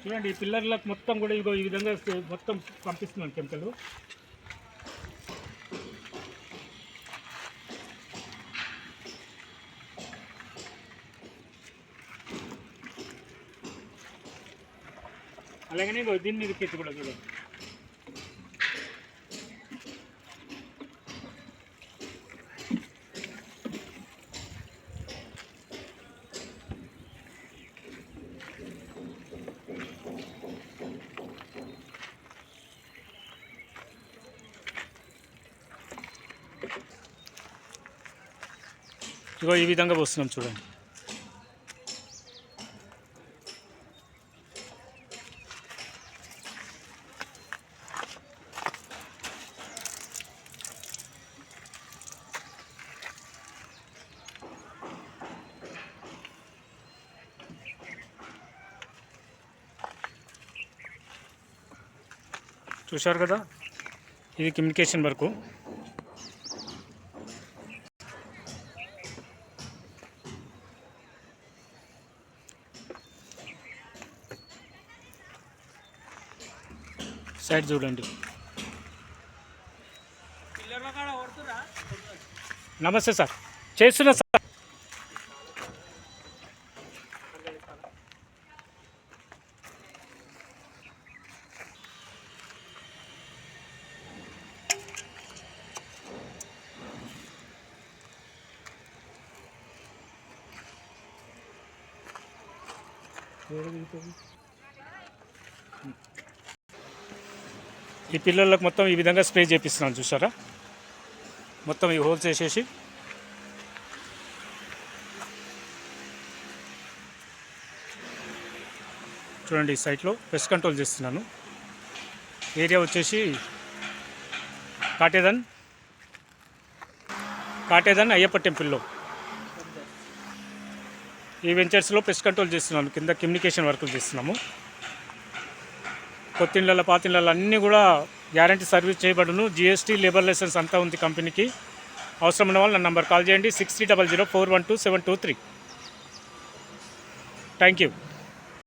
చూడండి ఈ పిల్లర్లకు మొత్తం కూడా ఇగో ఈ విధంగా మొత్తం పంపిస్తున్నాను కెమికల్. అలాగనే ఇగో దీని మీద కిట్ కూడా చూడండి. ఇగో ఈ విధంగా పోస్తున్నాం చూడండి. చూశారు కదా, ఇది కమ్యూనికేషన్ వరకు. సైడ్ చూడండి. నమస్తే సార్, చేస్తున్నా సార్. ఈ పిల్లలకు మొత్తం ఈ విధంగా స్ప్రే చేపిస్తున్నాను చూసారా. మొత్తం ఈ హోల్స్ వేసేసి చూడండి. ఈ సైట్లో పెస్ట్ కంట్రోల్ చేస్తున్నాను. ఏరియా వచ్చేసి కాటేదన్ అయ్యప్ప టెంపుల్లో ఈ వెంచర్స్లో పెస్ట్ కంట్రోల్ చేస్తున్నాను. కింద కమ్యూనికేషన్ వర్కులు చేస్తున్నాము. కొత్త ఇళ్ళ పాత ఇళ్ళ అన్నీ కూడా గ్యారంటీ సర్వీస్ చేయబడును. జిఎస్టీ లేబర్ లైసెన్స్ అంతా ఉంది కంపెనీకి. అవసరం ఉన్న వాళ్ళు నా నంబర్ కాల్ చేయండి 6300412723. Thank you.